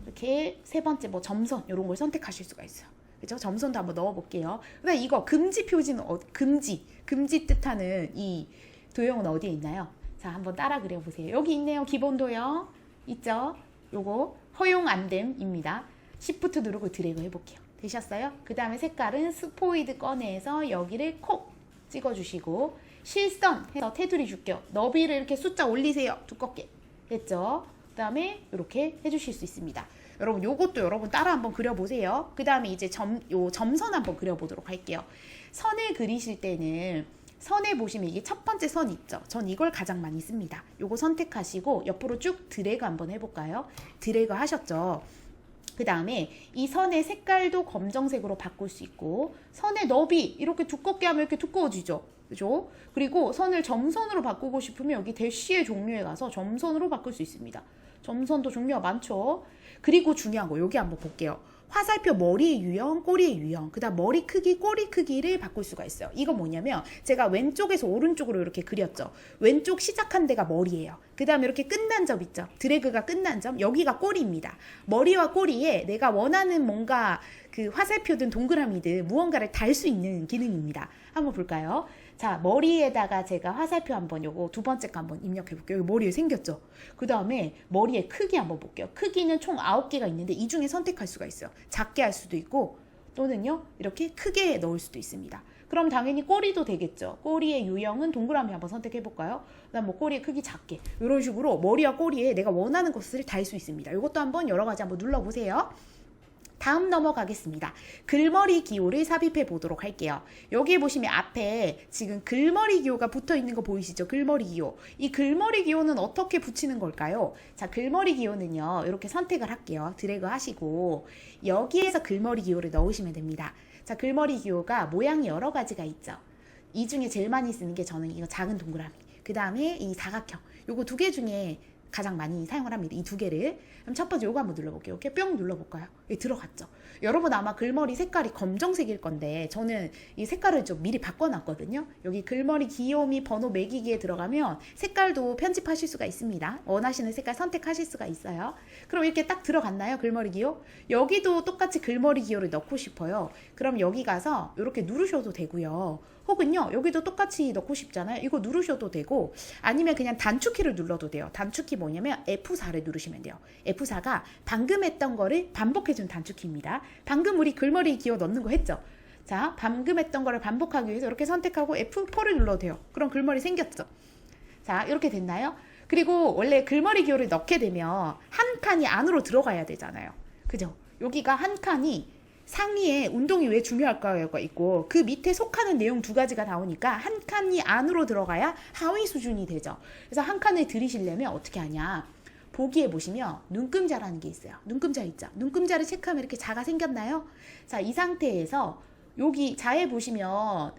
S2: 이렇게 세 번째 뭐 점선 이런 걸 선택하실 수가 있어요. 그죠? 점선도 한번 넣어볼게요. 그다음 이거 금지 표지는 금지 뜻하는 이 도형은 어디에 있나요? 자, 한번 따라 그려보세요. 여기 있네요. 기본 도형 있죠? 요거 허용 안 됨입니다. Shift 누르고 드래그 해볼게요. 되셨어요? 그 다음에 색깔은 스포이드 꺼내서 여기를 콕 찍어주시고 실선 해서 테두리 줄게요. 너비를 이렇게 숫자 올리세요. 두껍게. 됐죠? 그 다음에 이렇게 해주실 수 있습니다. 여러분 요것도 여러분 따라 한번 그려보세요. 그 다음에 이제 점선 한번 그려보도록 할게요. 선을 그리실 때는 선에 보시면 이게 첫 번째 선 있죠. 전 이걸 가장 많이 씁니다. 요거 선택하시고 옆으로 쭉 드래그 한번 해볼까요? 드래그 하셨죠? 그 다음에 이 선의 색깔도 검정색으로 바꿀 수 있고 선의 너비 이렇게 두껍게 하면 이렇게 두꺼워지죠. 그죠? 그리고 선을 점선으로 바꾸고 싶으면 여기 대시의 종류에 가서 점선으로 바꿀 수 있습니다. 점선도 종류가 많죠. 그리고 중요한 거 여기 한번 볼게요. 화살표 머리의 유형, 꼬리의 유형, 그 다음 머리 크기, 꼬리 크기를 바꿀 수가 있어요. 이거 뭐냐면 제가 왼쪽에서 오른쪽으로 이렇게 그렸죠. 왼쪽 시작한 데가 머리예요. 그 다음에 이렇게 끝난 점 있죠. 드래그가 끝난 점, 여기가 꼬리입니다. 머리와 꼬리에 내가 원하는 뭔가 그 화살표든 동그라미든 무언가를 달 수 있는 기능입니다. 한번 볼까요? 자, 머리에다가 제가 화살표 한번 요거 두 번째 거 한번 입력해 볼게요. 여기 머리에 생겼죠? 그 다음에 머리의 크기 한번 볼게요. 크기는 총 9개가 있는데 이 중에 선택할 수가 있어요. 작게 할 수도 있고 또는요 이렇게 크게 넣을 수도 있습니다. 그럼 당연히 꼬리도 되겠죠. 꼬리의 유형은 동그라미 한번 선택해 볼까요? 그다음 뭐 꼬리의 크기 작게 이런 식으로 머리와 꼬리에 내가 원하는 것을 달 수 있습니다. 이것도 한번 여러 가지 한번 눌러보세요. 다음 넘어가겠습니다. 글머리 기호를 삽입해 보도록 할게요. 여기에 보시면 앞에 지금 글머리 기호가 붙어 있는 거 보이시죠? 글머리 기호. 이 글머리 기호는 어떻게 붙이는 걸까요? 자, 글머리 기호는요. 이렇게 선택을 할게요. 드래그 하시고 여기에서 글머리 기호를 넣으시면 됩니다. 자, 글머리 기호가 모양이 여러 가지가 있죠. 이 중에 제일 많이 쓰는 게 저는 이거 작은 동그라미. 그 다음에 이 사각형. 요거 두 개 중에 가장 많이 사용을 합니다. 이 두 개를. 그럼 첫 번째 요거 한번 눌러볼게요. 이렇게 뿅 눌러볼까요? 예, 들어갔죠. 여러분 아마 글머리 색깔이 검정색일 건데 저는 이 색깔을 좀 미리 바꿔놨거든요. 여기 글머리 기호 및 번호 매기기에 들어가면 색깔도 편집하실 수가 있습니다. 원하시는 색깔 선택하실 수가 있어요. 그럼 이렇게 딱 들어갔나요? 글머리 기호? 여기도 똑같이 글머리 기호를 넣고 싶어요. 그럼 여기 가서 이렇게 누르셔도 되고요. 혹은요 여기도 똑같이 넣고 싶잖아요. 이거 누르셔도 되고 아니면 그냥 단축키를 눌러도 돼요. 단축키 뭐냐면 F4를 누르시면 돼요. F4가 방금 했던 거를 반복해준 단축키입니다. 방금 우리 글머리 기호 넣는 거 했죠. 자, 방금 했던 거를 반복하기 위해서 이렇게 선택하고 F4를 눌러도 돼요. 그럼 글머리 생겼죠. 자, 이렇게 됐나요? 그리고 원래 글머리 기호를 넣게 되면 한 칸이 안으로 들어가야 되잖아요. 그죠? 여기가 한 칸이 상위에 운동이 왜 중요할까가 있고 그 밑에 속하는 내용 두 가지가 나오니까 한 칸이 안으로 들어가야 하위 수준이 되죠. 그래서 한 칸을 들이시려면 어떻게 하냐. 보기에 보시면 눈금자라는 게 있어요. 눈금자 있죠. 눈금자를 체크하면 이렇게 자가 생겼나요? 자, 이 상태에서 여기 자에 보시면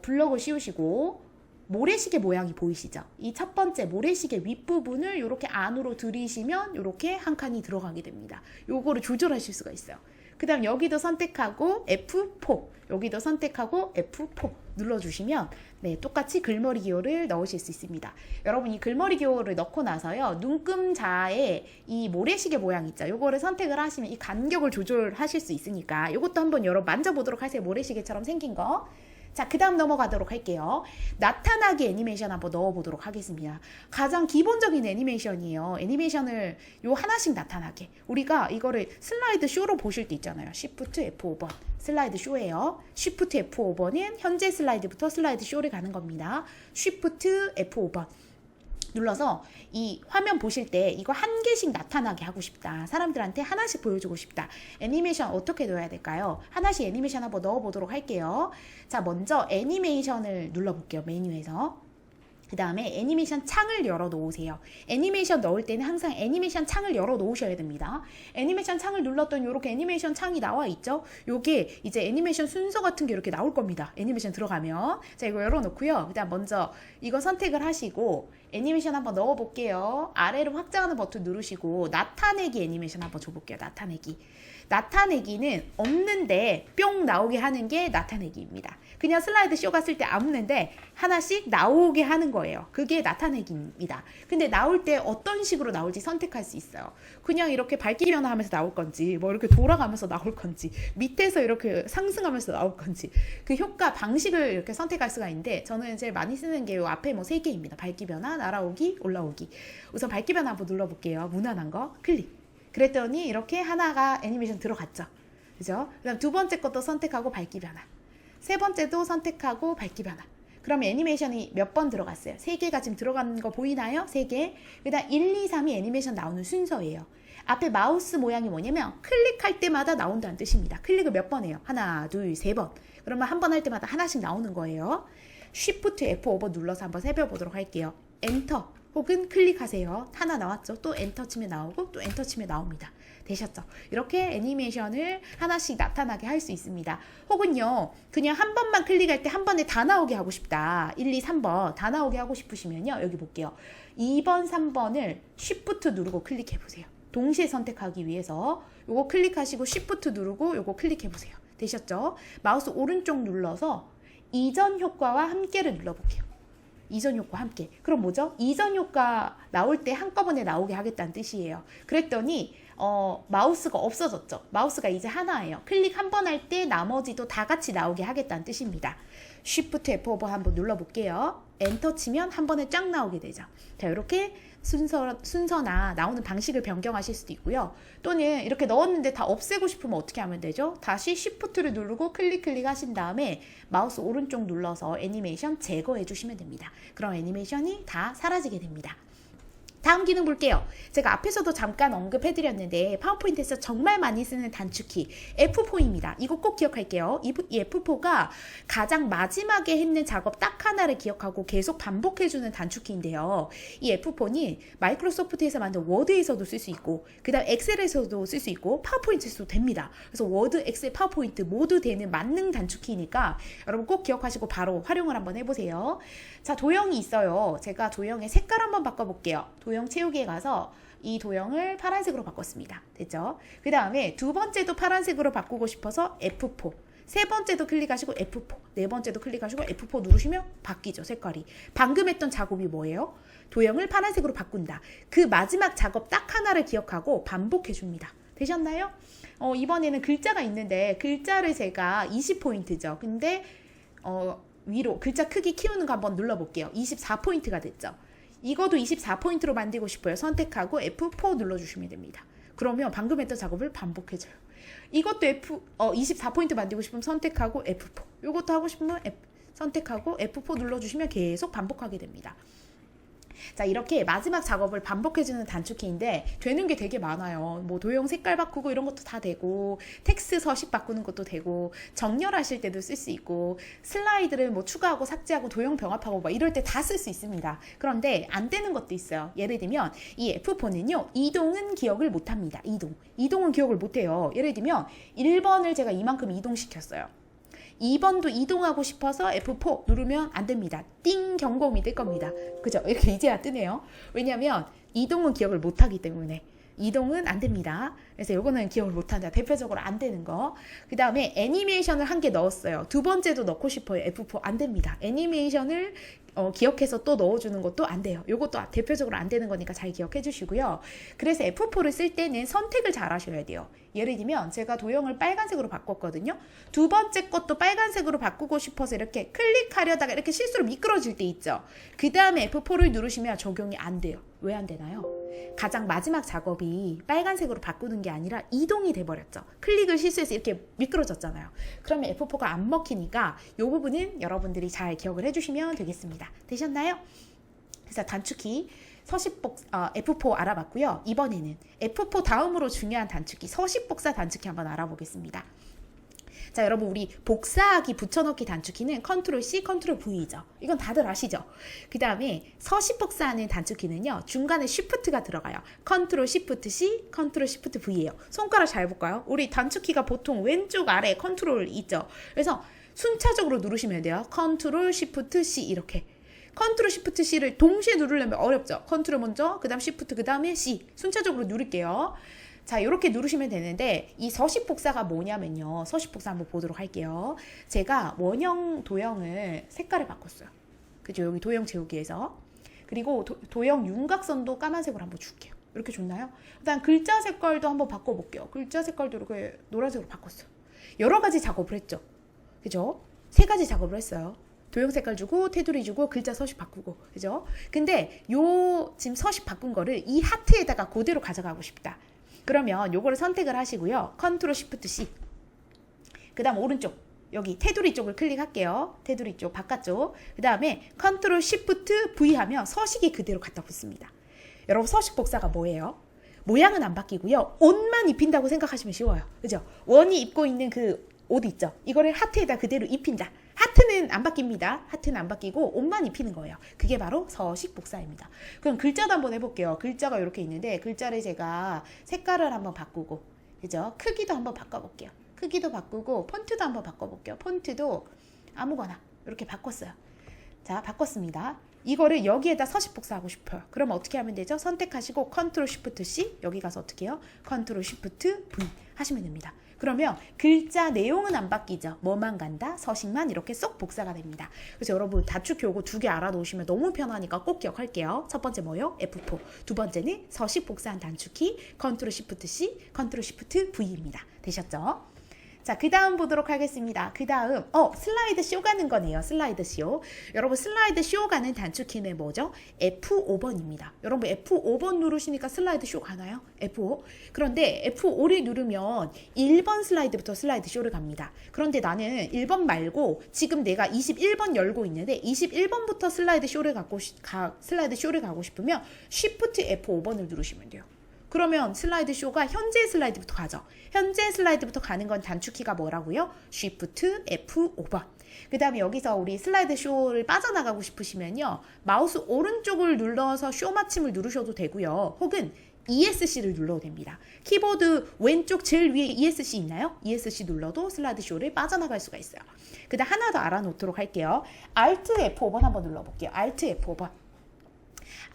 S2: 블럭을 씌우시고 모래시계 모양이 보이시죠? 이 첫 번째 모래시계 윗부분을 이렇게 안으로 들이시면 이렇게 한 칸이 들어가게 됩니다. 요거를 조절하실 수가 있어요. 그 다음 여기도 선택하고 F4 여기도 선택하고 F4 눌러주시면 네 똑같이 글머리 기호를 넣으실 수 있습니다. 여러분 이 글머리 기호를 넣고 나서요 눈금자에 이 모래시계 모양 있죠. 요거를 선택을 하시면 이 간격을 조절하실 수 있으니까 이것도 한번 여러분 만져보도록 하세요. 모래시계처럼 생긴 거. 자, 그 다음 넘어가도록 할게요. 나타나기 애니메이션 한번 넣어보도록 하겠습니다. 가장 기본적인 애니메이션이에요. 애니메이션을 요 하나씩 나타나게. 우리가 이거를 슬라이드 쇼로 보실 때 있잖아요. Shift F5번. 슬라이드 쇼예요. Shift F5번은 현재 슬라이드부터 슬라이드 쇼를 가는 겁니다. Shift F5번. 눌러서 이 화면 보실 때 이거 한 개씩 나타나게 하고 싶다. 사람들한테 하나씩 보여주고 싶다. 애니메이션 어떻게 넣어야 될까요? 하나씩 애니메이션 한번 넣어보도록 할게요. 자, 먼저 애니메이션을 눌러볼게요. 메뉴에서. 그 다음에 애니메이션 창을 열어 놓으세요. 애니메이션 넣을 때는 항상 애니메이션 창을 열어 놓으셔야 됩니다. 애니메이션 창을 눌렀더니 이렇게 애니메이션 창이 나와 있죠. 요게 이제 애니메이션 순서 같은 게 이렇게 나올 겁니다. 애니메이션 들어가면. 자, 이거 열어 놓고요. 그 다음 먼저 이거 선택을 하시고 애니메이션 한번 넣어 볼게요. 아래로 확장하는 버튼 누르시고 나타내기 애니메이션 한번 줘볼게요. 나타내기. 나타내기는 없는데 뿅 나오게 하는 게 나타내기입니다. 그냥 슬라이드 쇼 갔을 때 없는데 하나씩 나오게 하는 거예요. 그게 나타내기입니다. 근데 나올 때 어떤 식으로 나올지 선택할 수 있어요. 그냥 이렇게 밝기 변화하면서 나올 건지, 뭐 이렇게 돌아가면서 나올 건지, 밑에서 이렇게 상승하면서 나올 건지, 그 효과 방식을 이렇게 선택할 수가 있는데 저는 제일 많이 쓰는 게 요 앞에 뭐 3개입니다. 밝기 변화, 날아오기, 올라오기. 우선 밝기 변화 한번 눌러볼게요. 무난한 거 클릭. 그랬더니 이렇게 하나가 애니메이션 들어갔죠. 그죠? 그 다음 두 번째 것도 선택하고 밝기 변화. 세 번째도 선택하고 밝기 변화. 그러면 애니메이션이 몇 번 들어갔어요? 3개가 지금 들어간 거 보이나요? 3개. 그 다음 1, 2, 3이 애니메이션 나오는 순서예요. 앞에 마우스 모양이 뭐냐면 클릭할 때마다 나온다는 뜻입니다. 클릭을 몇 번 해요? 하나, 둘, 3번. 그러면 한 번 할 때마다 하나씩 나오는 거예요. Shift F5번 눌러서 한번 살펴보도록 할게요. 엔터. 혹은 클릭하세요. 하나 나왔죠? 또 엔터 치면 나오고 또 엔터 치면 나옵니다. 되셨죠? 이렇게 애니메이션을 하나씩 나타나게 할 수 있습니다. 혹은요, 그냥 한 번만 클릭할 때 한 번에 다 나오게 하고 싶다. 1, 2, 3번 다 나오게 하고 싶으시면요. 여기 볼게요. 2번, 3번을 Shift 누르고 클릭해 보세요. 동시에 선택하기 위해서 요거 클릭하시고 Shift 누르고 요거 클릭해 보세요. 되셨죠? 마우스 오른쪽 눌러서 이전 효과와 함께를 눌러볼게요. 이전 효과 함께. 그럼 뭐죠? 이전 효과 나올 때 한꺼번에 나오게 하겠다는 뜻이에요. 그랬더니 마우스가 없어졌죠. 마우스가 이제 하나예요. 클릭 한 번 할 때 나머지도 다 같이 나오게 하겠다는 뜻입니다. Shift F5 한번 눌러볼게요. 엔터 치면 한 번에 쫙 나오게 되죠. 자, 이렇게 순서나 나오는 방식을 변경하실 수도 있고요. 또는 이렇게 넣었는데 다 없애고 싶으면 어떻게 하면 되죠? 다시 Shift를 누르고 클릭 하신 다음에 마우스 오른쪽 눌러서 애니메이션 제거해 주시면 됩니다. 그럼 애니메이션이 다 사라지게 됩니다. 다음 기능 볼게요. 제가 앞에서도 잠깐 언급해드렸는데 파워포인트에서 정말 많이 쓰는 단축키 F4입니다. 이거 꼭 기억할게요. 이 F4가 가장 마지막에 했는 작업 딱 하나를 기억하고 계속 반복해주는 단축키인데요. 이 F4는 마이크로소프트에서 만든 워드에서도 쓸 수 있고 그 다음 엑셀에서도 쓸 수 있고 파워포인트에서도 됩니다. 그래서 워드, 엑셀, 파워포인트 모두 되는 만능 단축키니까 여러분 꼭 기억하시고 바로 활용을 한번 해보세요. 자, 도형이 있어요. 제가 도형의 색깔 한번 바꿔볼게요. 도형 채우기에 가서 이 도형을 파란색으로 바꿨습니다. 됐죠? 그 다음에 두 번째도 파란색으로 바꾸고 싶어서 F4. 세 번째도 클릭하시고 F4. 네 번째도 클릭하시고 F4 누르시면 바뀌죠, 색깔이. 방금 했던 작업이 뭐예요? 도형을 파란색으로 바꾼다. 그 마지막 작업 딱 하나를 기억하고 반복해 줍니다. 되셨나요? 이번에는 글자가 있는데 글자를 제가 20포인트죠. 근데 위로 글자 크기 키우는 거 한번 눌러볼게요. 24포인트가 됐죠. 이것도 24포인트로 만들고 싶어요. 선택하고 F4 눌러주시면 됩니다. 그러면 방금 했던 작업을 반복해줘요. 이것도 24포인트 만들고 싶으면 선택하고 F4. 이것도 하고 싶으면 선택하고 F4 눌러주시면 계속 반복하게 됩니다. 자, 이렇게 마지막 작업을 반복해주는 단축키인데 되는 게 되게 많아요. 뭐 도형 색깔 바꾸고 이런 것도 다 되고 텍스트 서식 바꾸는 것도 되고 정렬하실 때도 쓸 수 있고 슬라이드를 뭐 추가하고 삭제하고 도형 병합하고 막 이럴 때 다 쓸 수 있습니다. 그런데 안 되는 것도 있어요. 예를 들면 이 F4는요. 이동은 기억을 못합니다. 이동은 기억을 못해요. 예를 들면 1번을 제가 이만큼 이동시켰어요. 2번도 이동하고 싶어서 F4 누르면 안 됩니다. 띵 경고음이 뜰 겁니다. 그죠? 이렇게 이제야 뜨네요. 왜냐면 이동은 기억을 못하기 때문에 이동은 안 됩니다. 그래서 이거는 기억을 못한다. 대표적으로 안 되는 거. 그 다음에 애니메이션을 한 개 넣었어요. 두 번째도 넣고 싶어요. F4 안 됩니다. 애니메이션을 기억해서 또 넣어주는 것도 안 돼요. 이것도 대표적으로 안 되는 거니까 잘 기억해 주시고요. 그래서 F4를 쓸 때는 선택을 잘 하셔야 돼요. 예를 들면 제가 도형을 빨간색으로 바꿨거든요. 두 번째 것도 빨간색으로 바꾸고 싶어서 이렇게 클릭하려다가 이렇게 실수로 미끄러질 때 있죠. 그 다음에 F4를 누르시면 적용이 안 돼요. 왜 안 되나요? 가장 마지막 작업이 빨간색으로 바꾸는 게 아니라 이동이 돼버렸죠. 클릭을 실수해서 이렇게 미끄러졌잖아요. 그러면 F4가 안 먹히니까 이 부분은 여러분들이 잘 기억을 해주시면 되겠습니다. 되셨나요? 그래서 단축키 F4 알아봤고요. 이번에는 F4 다음으로 중요한 단축키 서식복사 단축키 한번 알아보겠습니다. 자, 여러분 우리 복사하기, 붙여넣기 단축키는 컨트롤 C, 컨트롤 V죠. 이건 다들 아시죠? 그 다음에 서식 복사하는 단축키는요. 중간에 쉬프트가 들어가요. 컨트롤 시프트 C, 컨트롤 시프트 V예요. 손가락 잘 볼까요? 우리 단축키가 보통 왼쪽 아래 컨트롤 있죠. 그래서 순차적으로 누르시면 돼요. 컨트롤 시프트 C 이렇게. 컨트롤 시프트 C를 동시에 누르려면 어렵죠. 컨트롤 먼저, 그 다음 시프트, 그 다음에 C. 순차적으로 누를게요. 자, 이렇게 누르시면 되는데 이 서식 복사가 뭐냐면요. 서식 복사 한번 보도록 할게요. 제가 원형 도형을 색깔을 바꿨어요. 그죠? 여기 도형 채우기에서. 그리고 도형 윤곽선도 까만색으로 한번 줄게요. 이렇게 좋나요? 일단 글자 색깔도 한번 바꿔볼게요. 글자 색깔도 이렇게 노란색으로 바꿨어요. 여러 가지 작업을 했죠. 그죠? 3가지 작업을 했어요. 도형 색깔 주고, 테두리 주고, 글자 서식 바꾸고. 그죠? 근데 요 지금 서식 바꾼 거를 이 하트에다가 그대로 가져가고 싶다. 그러면 요거를 선택을 하시고요. 컨트롤 시프트 C. 그 다음 오른쪽. 여기 테두리 쪽을 클릭할게요. 테두리 쪽, 바깥쪽. 그 다음에 컨트롤 시프트 V 하면 서식이 그대로 갖다 붙습니다. 여러분 서식 복사가 뭐예요? 모양은 안 바뀌고요. 옷만 입힌다고 생각하시면 쉬워요. 그죠? 원이 입고 있는 그 옷 있죠? 이거를 하트에다 그대로 입힌다. 하트는 안 바뀝니다. 하트는 안 바뀌고 옷만 입히는 거예요. 그게 바로 서식 복사입니다. 그럼 글자도 한번 해볼게요. 글자가 이렇게 있는데 글자를 제가 색깔을 한번 바꾸고, 그죠? 크기도 한번 바꿔볼게요. 크기도 바꾸고 폰트도 한번 바꿔볼게요. 폰트도 아무거나 이렇게 바꿨어요. 자, 바꿨습니다. 이거를 여기에다 서식 복사하고 싶어요. 그럼 어떻게 하면 되죠? 선택하시고 컨트롤 시프트 C, 여기 가서 어떻게 해요? 컨트롤 시프트 V 하시면 됩니다. 그러면 글자 내용은 안 바뀌죠. 뭐만 간다? 서식만 이렇게 쏙 복사가 됩니다. 그래서 여러분 단축키 요거 2개 알아놓으시면 너무 편하니까 꼭 기억할게요. 첫 번째 뭐요? F4. 두 번째는 서식 복사한 단축키 컨트롤 시프트 C, 컨트롤 시프트 V입니다. 되셨죠? 자, 그 다음 보도록 하겠습니다. 그 다음 슬라이드 쇼 가는 거네요. 슬라이드 쇼. 여러분 슬라이드 쇼 가는 단축키는 뭐죠? F5번입니다. 여러분 F5번 누르시니까 슬라이드 쇼 가나요? F5. 그런데 F5를 누르면 1번 슬라이드부터 슬라이드 쇼를 갑니다. 그런데 나는 1번 말고 지금 내가 21번 열고 있는데 21번부터 슬라이드 쇼를 가고 싶으면 Shift F5번을 누르시면 돼요. 그러면 슬라이드 쇼가 현재 슬라이드부터 가죠. 현재 슬라이드부터 가는 건 단축키가 뭐라고요? Shift F5번. 그 다음에 여기서 우리 슬라이드 쇼를 빠져나가고 싶으시면요. 마우스 오른쪽을 눌러서 쇼 마침을 누르셔도 되고요. 혹은 ESC를 눌러도 됩니다. 키보드 왼쪽 제일 위에 ESC 있나요? ESC 눌러도 슬라이드 쇼를 빠져나갈 수가 있어요. 그 다음 하나 더 알아놓도록 할게요. Alt F5번 한번 눌러볼게요. Alt F5번.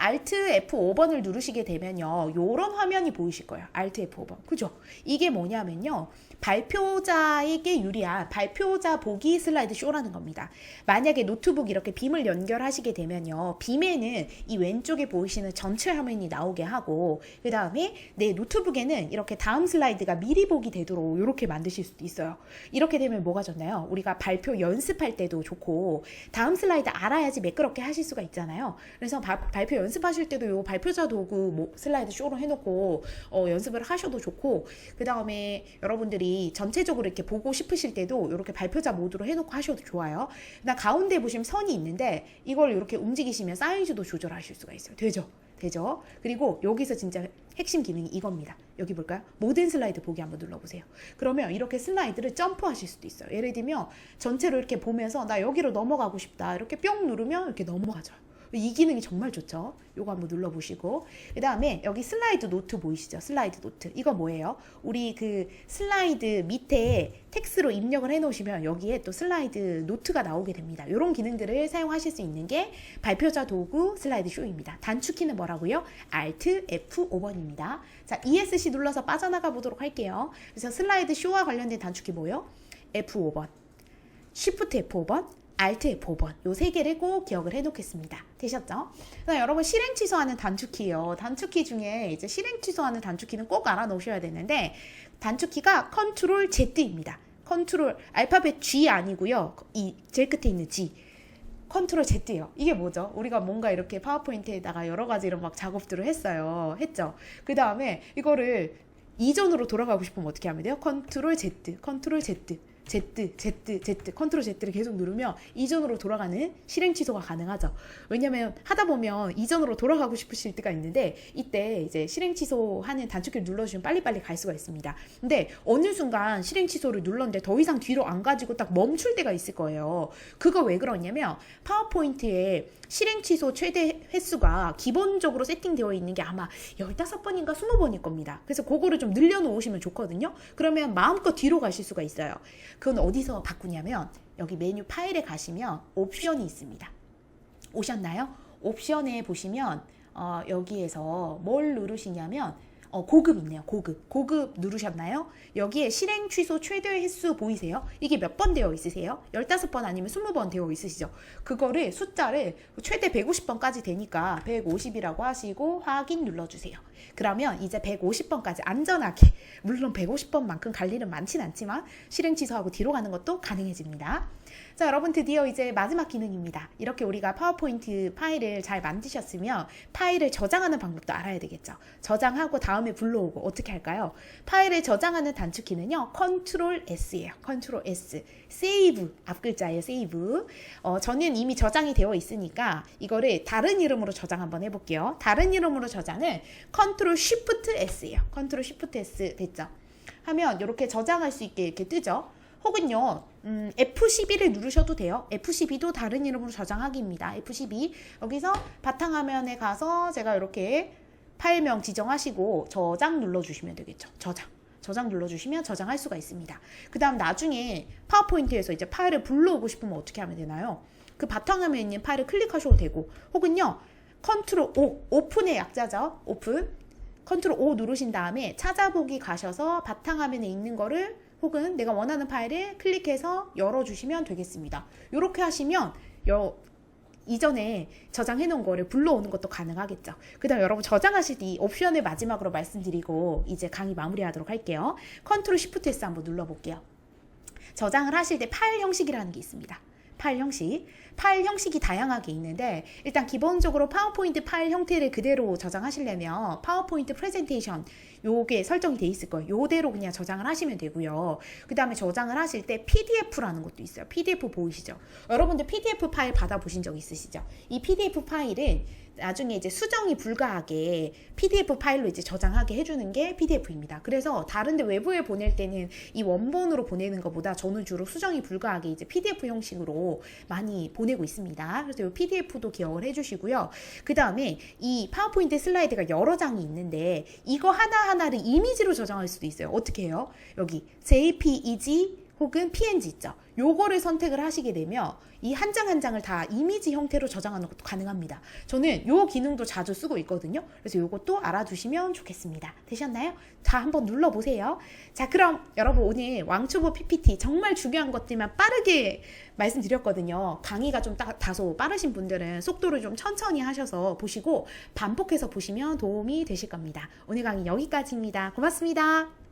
S2: Alt F5번을 누르시게 되면요. 요런 화면이 보이실 거예요. Alt F5번. 그죠? 이게 뭐냐면요. 발표자에게 유리한 발표자 보기 슬라이드 쇼라는 겁니다. 만약에 노트북 이렇게 빔을 연결하시게 되면요. 빔에는 이 왼쪽에 보이시는 전체 화면이 나오게 하고 그 다음에 내 노트북에는 이렇게 다음 슬라이드가 미리 보기 되도록 이렇게 만드실 수도 있어요. 이렇게 되면 뭐가 좋나요? 우리가 발표 연습할 때도 좋고 다음 슬라이드 알아야지 매끄럽게 하실 수가 있잖아요. 그래서 발표 연습하실 때도 요 발표자 도구 뭐 슬라이드 쇼로 해놓고 연습을 하셔도 좋고 그 다음에 여러분들이 전체적으로 이렇게 보고 싶으실 때도 이렇게 발표자 모드로 해놓고 하셔도 좋아요. 그다음 가운데 보시면 선이 있는데 이걸 이렇게 움직이시면 사이즈도 조절하실 수가 있어요. 되죠? 되죠? 그리고 여기서 진짜 핵심 기능이 이겁니다. 여기 볼까요? 모든 슬라이드 보기 한번 눌러보세요. 그러면 이렇게 슬라이드를 점프하실 수도 있어요. 예를 들면 전체로 이렇게 보면서 나 여기로 넘어가고 싶다. 이렇게 뿅 누르면 이렇게 넘어가죠. 이 기능이 정말 좋죠. 요거 한번 눌러보시고 그 다음에 여기 슬라이드 노트 보이시죠? 슬라이드 노트 이거 뭐예요? 우리 그 슬라이드 밑에 텍스트로 입력을 해놓으시면 여기에 또 슬라이드 노트가 나오게 됩니다. 이런 기능들을 사용하실 수 있는 게 발표자 도구 슬라이드 쇼입니다. 단축키는 뭐라고요? Alt F5번입니다. 자, ESC 눌러서 빠져나가 보도록 할게요. 그래서 슬라이드 쇼와 관련된 단축키 뭐예요? F5번, Shift F5번, Alt F5번 요 3개를 꼭 기억을 해놓겠습니다. 되셨죠? 그다음 여러분 실행 취소하는 단축키요. 단축키 중에 이제 실행 취소하는 단축키는 꼭 알아놓으셔야 되는데 단축키가 Ctrl Z입니다. 컨트롤 알파벳 G 아니고요. 이 제일 끝에 있는 G. 컨트롤 Z예요. 이게 뭐죠? 우리가 뭔가 이렇게 파워포인트에다가 여러 가지 이런 막 작업들을 했죠. 그 다음에 이거를 이전으로 돌아가고 싶으면 어떻게 하면 돼요? 컨트롤 Z, 컨트롤 Z. 컨트롤 Z를 계속 누르면 이전으로 돌아가는 실행 취소가 가능하죠. 왜냐면 하다 보면 이전으로 돌아가고 싶으실 때가 있는데 이때 이제 실행 취소하는 단축키를 눌러주시면 빨리빨리 갈 수가 있습니다. 근데 어느 순간 실행 취소를 눌렀는데 더 이상 뒤로 안 가지고 딱 멈출 때가 있을 거예요. 그거 왜 그러냐면 파워포인트에 실행 취소 최대 횟수가 기본적으로 세팅되어 있는 게 아마 15번인가 20번일 겁니다. 그래서 그거를 좀 늘려놓으시면 좋거든요. 그러면 마음껏 뒤로 가실 수가 있어요. 그건 어디서 바꾸냐면 여기 메뉴 파일에 가시면 옵션이 있습니다. 오셨나요? 옵션에 보시면 여기에서 뭘 누르시냐면 고급 있네요. 고급 누르셨나요? 여기에 실행 취소 최대 횟수 보이세요? 이게 몇 번 되어 있으세요? 15번 아니면 20번 되어 있으시죠? 그거를 숫자를 최대 150번까지 되니까 150이라고 하시고 확인 눌러주세요. 그러면 이제 150번까지 안전하게, 물론 150번만큼 갈 일은 많진 않지만 실행 취소하고 뒤로 가는 것도 가능해집니다. 자, 여러분 드디어 이제 마지막 기능입니다. 이렇게 우리가 파워포인트 파일을 잘 만드셨으면 파일을 저장하는 방법도 알아야 되겠죠. 저장하고 다음에 불러오고 어떻게 할까요? 파일을 저장하는 단축키는요, 컨트롤 S예요. 컨트롤 S. 세이브, 앞글자예요. 세이브. 저는 이미 저장이 되어 있으니까 이거를 다른 이름으로 저장 한번 해볼게요. 다른 이름으로 저장은 컨트롤 쉬프트 S예요. 컨트롤 쉬프트 S 됐죠? 하면 이렇게 저장할 수 있게 이렇게 뜨죠. 혹은요, F12를 누르셔도 돼요. F12도 다른 이름으로 저장하기입니다. F12. 여기서 바탕화면에 가서 제가 이렇게 파일명 지정하시고 저장 눌러주시면 되겠죠. 저장 눌러주시면 저장할 수가 있습니다. 그 다음 나중에 파워포인트에서 이제 파일을 불러오고 싶으면 어떻게 하면 되나요? 그 바탕화면에 있는 파일을 클릭하셔도 되고, 혹은요, 컨트롤 O, 오픈의 약자죠. 오픈. 컨트롤 O 누르신 다음에 찾아보기 가셔서 바탕화면에 있는 거를 혹은 내가 원하는 파일을 클릭해서 열어주시면 되겠습니다. 이렇게 하시면 이전에 저장해 놓은 거를 불러오는 것도 가능하겠죠. 그 다음 여러분 저장하실 때 이 옵션을 마지막으로 말씀드리고 이제 강의 마무리하도록 할게요. 컨트롤 쉬프트 S 한번 눌러볼게요. 저장을 하실 때 파일 형식이라는 게 있습니다. 파일 형식이 다양하게 있는데 일단 기본적으로 파워포인트 파일 형태를 그대로 저장하시려면 파워포인트 프레젠테이션 요게 설정이 돼 있을 거예요. 요대로 그냥 저장을 하시면 되고요. 그 다음에 저장을 하실 때 PDF라는 것도 있어요. PDF 보이시죠? 여러분들 PDF 파일 받아보신 적 있으시죠? 이 PDF 파일은 나중에 이제 수정이 불가하게 PDF 파일로 이제 저장하게 해주는 게 PDF입니다. 그래서 다른데 외부에 보낼 때는 이 원본으로 보내는 것보다 저는 주로 수정이 불가하게 이제 PDF 형식으로 많이 보내고 있습니다. 그래서 이 PDF도 기억을 해주시고요. 그 다음에 이 파워포인트 슬라이드가 여러 장이 있는데 이거 하나하나를 이미지로 저장할 수도 있어요. 어떻게 해요? 여기 JPEG 혹은 PNG 있죠. 요거를 선택을 하시게 되면 이 한 장 한 장을 다 이미지 형태로 저장하는 것도 가능합니다. 저는 요 기능도 자주 쓰고 있거든요. 그래서 요것도 알아두시면 좋겠습니다. 되셨나요? 자, 한번 눌러보세요. 자, 그럼 여러분 오늘 왕초보 PPT 정말 중요한 것들만 빠르게 말씀드렸거든요. 강의가 좀 다소 빠르신 분들은 속도를 좀 천천히 하셔서 보시고 반복해서 보시면 도움이 되실 겁니다. 오늘 강의 여기까지입니다. 고맙습니다.